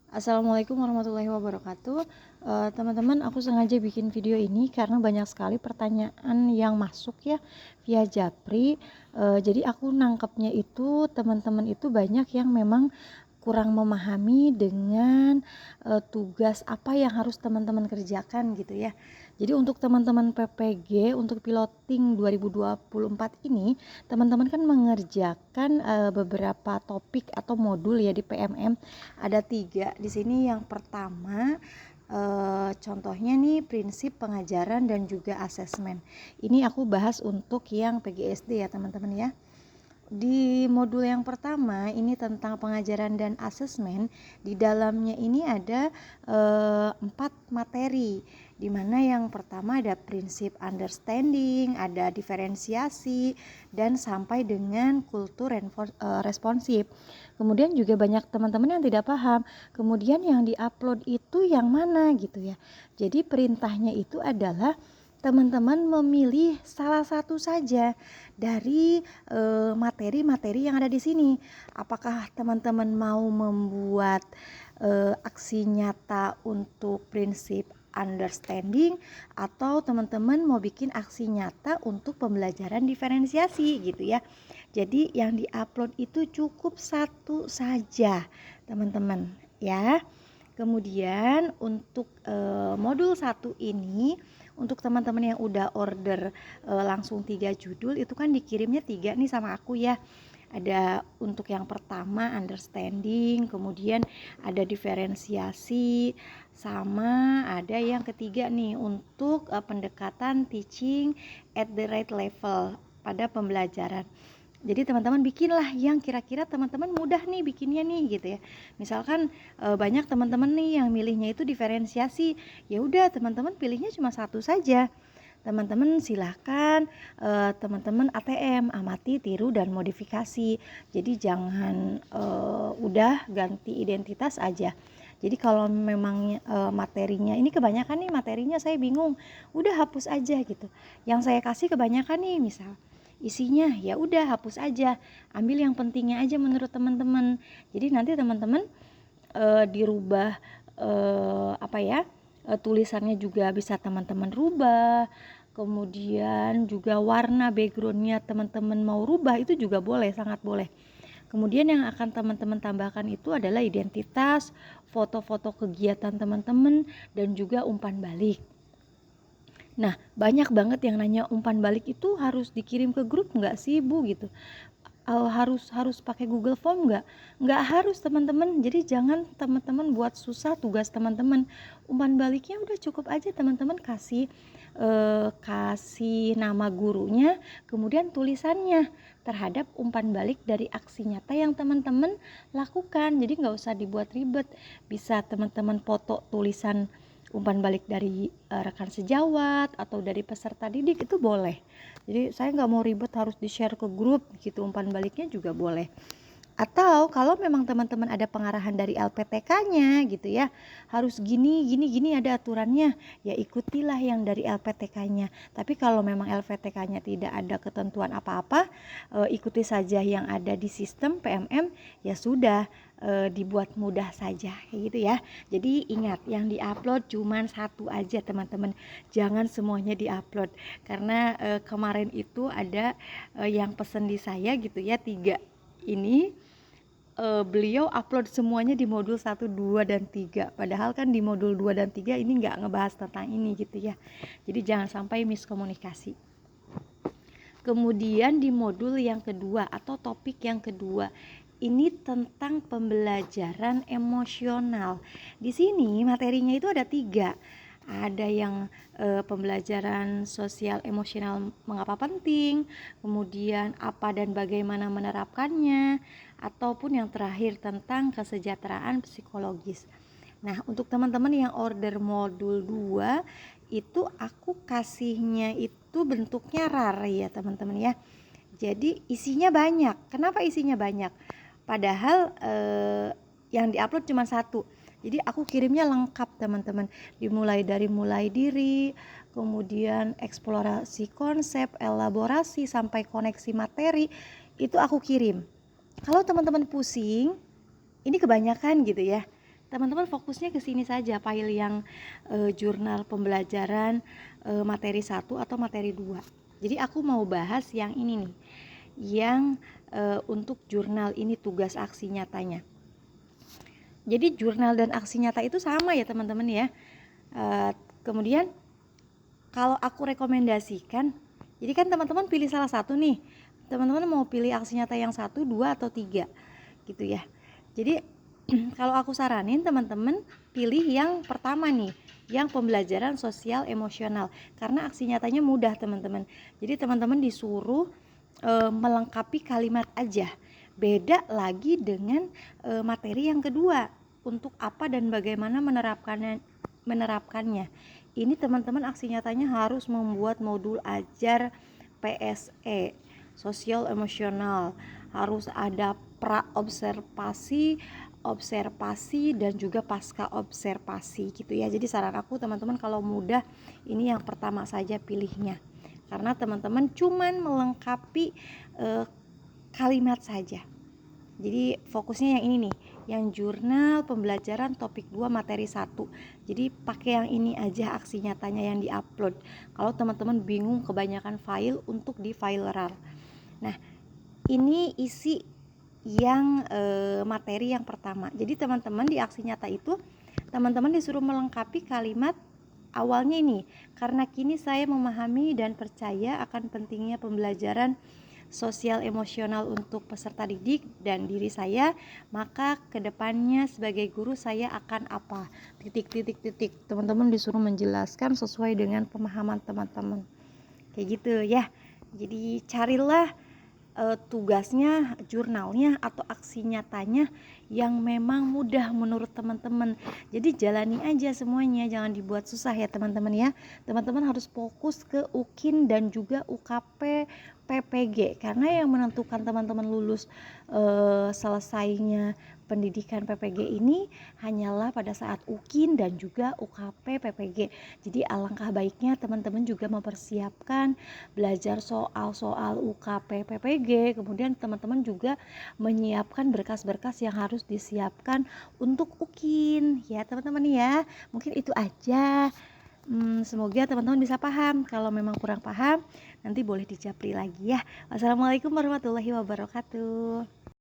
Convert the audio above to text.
Assalamualaikum warahmatullahi wabarakatuh. Teman-teman, aku sengaja bikin video ini karena banyak sekali pertanyaan yang masuk ya via Japri. Jadi aku nangkepnya itu teman-teman itu banyak yang memang kurang memahami dengan tugas apa yang harus teman-teman kerjakan gitu ya. Jadi untuk teman-teman PPG untuk piloting 2024 ini, teman-teman kan mengerjakan beberapa topik atau modul ya di PMM. Ada 3 di sini. Yang pertama contohnya nih prinsip pengajaran dan juga asesmen. Ini aku bahas untuk yang PGSD ya teman-teman ya. Di modul yang pertama ini tentang pengajaran dan asesmen. Di dalamnya ini ada 4 materi, dimana yang pertama ada prinsip understanding, ada diferensiasi, dan sampai dengan kultur responsif. Kemudian juga banyak teman-teman yang tidak paham, kemudian yang diupload itu yang mana gitu ya. Jadi perintahnya itu adalah teman-teman memilih salah satu saja dari materi-materi yang ada di sini. Apakah teman-teman mau membuat aksi nyata untuk prinsip understanding, atau teman-teman mau bikin aksi nyata untuk pembelajaran diferensiasi gitu ya. Jadi yang diupload itu cukup satu saja teman-teman ya. Kemudian untuk modul 1 ini, untuk teman-teman yang udah order langsung 3 judul itu kan dikirimnya 3 nih sama aku ya. Ada untuk yang pertama understanding, kemudian ada diferensiasi, sama ada yang ketiga nih untuk pendekatan teaching at the right level pada pembelajaran. Jadi teman-teman bikinlah yang kira-kira teman-teman mudah nih bikinnya nih gitu ya. Misalkan banyak teman-teman nih yang milihnya itu diferensiasi, ya udah teman-teman pilihnya cuma satu saja. Teman-teman silahkan teman-teman ATM, amati, tiru, dan modifikasi. Jadi jangan udah ganti identitas aja. Jadi kalau memang materinya ini kebanyakan nih, materinya saya bingung, udah hapus aja gitu. Yang saya kasih kebanyakan nih, misal isinya ya udah hapus aja, ambil yang pentingnya aja menurut teman-teman. Jadi nanti teman-teman dirubah tulisannya juga bisa teman-teman rubah, kemudian juga warna backgroundnya teman-teman mau rubah itu juga boleh, sangat boleh. Kemudian yang akan teman-teman tambahkan itu adalah identitas, foto-foto kegiatan teman-teman, dan juga umpan balik. Nah, banyak banget yang nanya umpan balik itu harus dikirim ke grup nggak sih Bu gitu. Harus pakai Google Form nggak harus teman-teman. Jadi jangan teman-teman buat susah tugas teman-teman. Umpan baliknya udah cukup aja teman-teman kasih nama gurunya, kemudian tulisannya terhadap umpan balik dari aksi nyata yang teman-teman lakukan. Jadi nggak usah dibuat ribet, bisa teman-teman foto tulisan umpan balik dari rekan sejawat atau dari peserta didik itu boleh. Jadi saya nggak mau ribet harus di-share ke grup gitu, umpan baliknya juga boleh. Atau kalau memang teman-teman ada pengarahan dari LPTK-nya gitu ya, harus gini ada aturannya, ya ikutilah yang dari LPTK-nya. Tapi kalau memang LPTK-nya tidak ada ketentuan apa-apa, ikuti saja yang ada di sistem PMM, ya sudah, dibuat mudah saja kayak gitu ya. Jadi ingat, yang diupload cuma satu aja teman-teman, jangan semuanya diupload. Karena kemarin itu ada yang pesen di saya gitu ya, 3 ini beliau upload semuanya di modul 1, 2, dan 3. Padahal kan di modul 2 dan 3 ini nggak ngebahas tentang ini gitu ya. Jadi jangan sampai miskomunikasi. Kemudian di modul yang kedua atau topik yang kedua, ini tentang pembelajaran emosional. Di sini materinya itu ada 3. Ada yang pembelajaran sosial emosional mengapa penting, kemudian apa dan bagaimana menerapkannya, ataupun yang terakhir tentang kesejahteraan psikologis. Nah, untuk teman-teman yang order modul 2 itu aku kasihnya itu bentuknya rar ya teman-teman ya. Jadi isinya banyak. Kenapa isinya banyak? Padahal yang diupload cuma 1. Jadi aku kirimnya lengkap teman-teman. Dimulai dari mulai diri, kemudian eksplorasi konsep, elaborasi, sampai koneksi materi, itu aku kirim. Kalau teman-teman pusing, ini kebanyakan gitu ya. teman-teman fokusnya ke sini saja, file yang jurnal pembelajaran materi 1 atau materi 2. Jadi aku mau bahas yang ini nih, yang untuk jurnal ini tugas aksi nyatanya. Jadi jurnal dan aksi nyata itu sama ya teman-teman ya. Kemudian kalau aku rekomendasikan, jadi kan teman-teman pilih salah satu nih. Teman-teman mau pilih aksi nyata yang 1, 2, atau 3 gitu ya. Jadi kalau aku saranin teman-teman pilih yang pertama nih, yang pembelajaran sosial emosional, karena aksi nyatanya mudah teman-teman. Jadi teman-teman disuruh melengkapi kalimat aja. Beda lagi dengan materi yang kedua, untuk apa dan bagaimana menerapkannya. Ini teman-teman aksi nyatanya harus membuat modul ajar PSE, sosial emosional, harus ada pra observasi, observasi, dan juga pasca observasi gitu ya. Jadi saran aku teman-teman kalau mudah ini yang pertama saja pilihnya, karena teman-teman cuman melengkapi kalimat saja. Jadi fokusnya yang ini nih, yang jurnal pembelajaran topik 2 materi 1. Jadi pakai yang ini aja aksi nyatanya yang diupload. Kalau teman-teman bingung kebanyakan file untuk di file RAR. Nah, ini isi yang materi yang pertama. Jadi teman-teman di aksi nyata itu teman-teman disuruh melengkapi kalimat awalnya ini. Karena kini saya memahami dan percaya akan pentingnya pembelajaran sosial emosional untuk peserta didik dan diri saya, maka kedepannya sebagai guru saya akan apa, titik. Teman-teman disuruh menjelaskan sesuai dengan pemahaman teman-teman, kayak gitu ya. Jadi carilah tugasnya, jurnalnya, atau aksi nyatanya yang memang mudah menurut teman-teman. Jadi jalani aja semuanya, jangan dibuat susah ya teman-teman ya. Teman-teman harus fokus ke UKIN dan juga UKP PPG, karena yang menentukan teman-teman lulus selesainya pendidikan PPG ini hanyalah pada saat UKIN dan juga UKP PPG. Jadi alangkah baiknya teman-teman juga mempersiapkan belajar soal-soal UKP PPG, kemudian teman-teman juga menyiapkan berkas-berkas yang harus disiapkan untuk UKIN ya teman-teman ya. Mungkin itu aja. Semoga teman-teman bisa paham. Kalau memang kurang paham, nanti boleh dijapri lagi ya. Wassalamualaikum warahmatullahi wabarakatuh.